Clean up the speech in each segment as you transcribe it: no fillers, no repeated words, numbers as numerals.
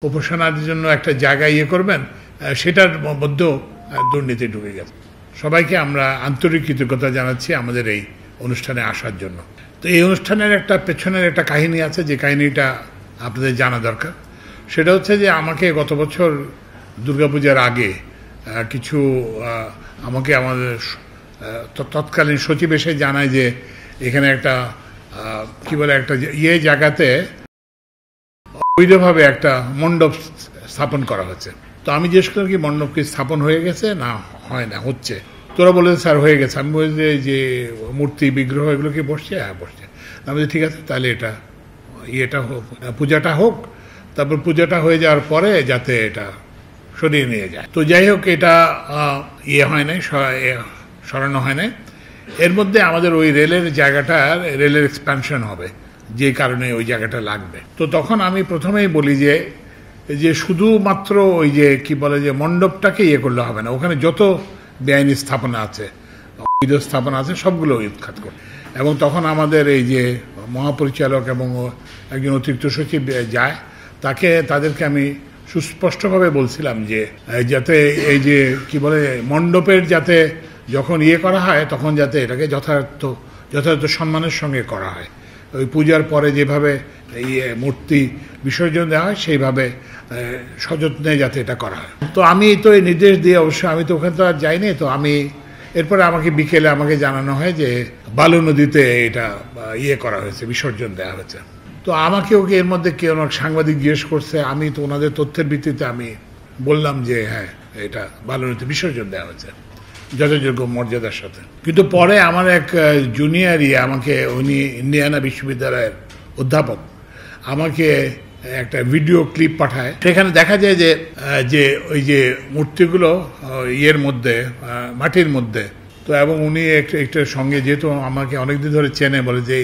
উপাসনার জন্য একটা জায়গা করবেন, সেটার মধ্যেও দুর্নীতি ঢুকে গেছে। সবাইকে আমরা আন্তরিক কৃতজ্ঞতা জানাচ্ছি আমাদের এই অনুষ্ঠানে আসার জন্য। তো এই অনুষ্ঠানের একটা পেছনের একটা কাহিনী আছে, যে কাহিনীটা আপনাদের জানা দরকার। সেটা হচ্ছে যে আমাকে গত বছর দুর্গাপূজার আগে কিছু আমাকে আমাদের তৎকালীন সচিব এসে জানায় যে এখানে একটা কি বলে একটা জায়গাতে অবৈধভাবে একটা মণ্ডপ স্থাপন করা হচ্ছে। তো আমি জিজ্ঞেস করলাম কি মণ্ডপ কি স্থাপন হয়ে গেছে? না, হয় না, হচ্ছে। তোরা বলে স্যার হয়ে গেছে। আমি বলি যে মূর্তি বিগ্রহ এগুলো কি বসছে? হ্যাঁ বসছে। আমি বলি ঠিক আছে, তাহলে এটা হোক, পূজাটা হোক, তারপর পূজাটা হয়ে যাওয়ার পরে যাতে এটা সরিয়ে নিয়ে যায়। তো যাই হোক, এটা হয় নাই, সরানো হয় নাই। এর মধ্যে আমাদের ওই রেলের জায়গাটার রেলের এক্সপ্যানশন হবে, যে কারণে ওই জায়গাটা লাগবে। তো তখন আমি প্রথমেই বলি যে শুধুমাত্র ওই যে কি বলে যে মণ্ডপটাকে করলে হবে না, ওখানে যত বেআইনি স্থাপনা আছে, অবৈধ স্থাপনা আছে, সবগুলো উৎখাত করে। এবং তখন আমাদের এই যে মহাপরিচালক এবং একজন অতিরিক্ত সচিব যায়, তাদেরকে আমি সুস্পষ্টভাবে বলছিলাম যে যাতে এই যে কি বলে মণ্ডপের যাতে যখন করা হয় তখন যাতে এটাকে যথাযথ সম্মানের সঙ্গে করা হয়। ওই পূজার পরে যেভাবে মূর্তি বিসর্জন দেওয়া হয় সেইভাবে সযত্নে যাতে এটা করা হয়। তো আমি তো এই নির্দেশ দিয়ে, অবশ্য আমি তো ওখানে তো আর যাইনি। তো আমি এরপরে বিকেলে আমাকে জানানো হয় যে বালু নদীতে এটা করা হয়েছে, বিসর্জন দেওয়া হয়েছে। তো ওকে এর মধ্যে কেউ সাংবাদিক জিজ্ঞেস করছে, আমি তো ওনাদের তথ্যের ভিত্তিতে আমি বললাম যে হ্যাঁ, এটা বালু নদীতে বিসর্জন দেওয়া হয়েছে যথাযোগ্য মর্যাদার সাথে। কিন্তু পরে আমার এক জুনিয়র আমাকে, উনি ইন্ডিয়ানা বিশ্ববিদ্যালয়ের অধ্যাপক, আমাকে একটা ভিডিও ক্লিপ পাঠায়। সেখানে দেখা যায় যে ওই যে মূর্তিগুলো মধ্যে, মাটির মধ্যে। তো এবং উনি একটা সঙ্গে, যেহেতু আমাকে অনেকদিন ধরে চেনে, বলে যে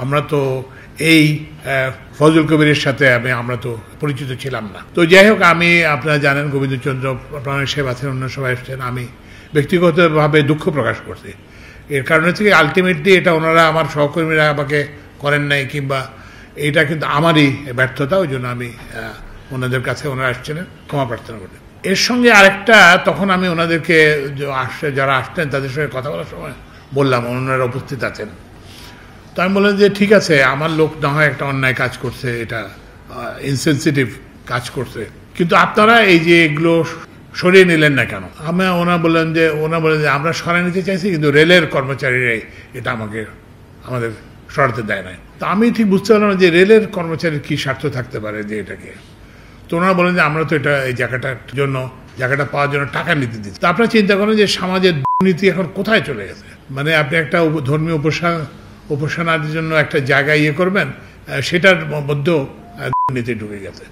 আমরা তো এই ফজল কবিরের সাথে আমরা তো পরিচিত ছিলাম না। তো যাই হোক, আপনারা জানেন গোবিন্দচন্দ্র প্রাণের সেবা আছেন, অন্য সবাই এসছেন। আমি ব্যক্তিগতভাবে দুঃখ প্রকাশ করছি। এর কারণ হচ্ছে কি, আলটিমেটলি এটা ওনারা, আমার সহকর্মীরা আমাকে করেন নাই, কিংবা এটা কিন্তু আমারই ব্যর্থতা। ওই জন্য আমি ওনাদের কাছে, ওনারা আসছিলেন, ক্ষমা প্রার্থনা করি। এর সঙ্গে আরেকটা, তখন আমি ওনাদেরকে যারা আসতেন তাদের সঙ্গে কথা বলার সময় বললাম, ওনারা উপস্থিত আছেন। তো আমি বললাম যে ঠিক আছে, আমার লোক না হয় একটা অন্যায় কাজ করছে, এটা ইনসেনসিটিভ কাজ করছে, কিন্তু আপনারা এই যে এগুলো সরিয়ে নিলেন না কেন? ওনারা বললেন যে আমরা সরিয়ে নিতে চাইছি, কিন্তু রেলের কর্মচারীরাই এটা আমাদের সরাতে দেয় না। তো আমি ঠিক বুঝতে পারলাম যে রেলের কর্মচারীর কি স্বার্থ থাকতে পারে যে এটাকে। তো ওনারা বলেন যে আমরা তো এই জায়গাটা পাওয়ার জন্য টাকা নিতে দিচ্ছি। তো আপনারা চিন্তা করেন যে সমাজের দুর্নীতি এখন কোথায় চলে গেছে। মানে আপনি একটা ধর্মীয় উপাসনার জন্য একটা জায়গা করবেন, সেটার মধ্যেও দুর্নীতি ঢুকে গেছে।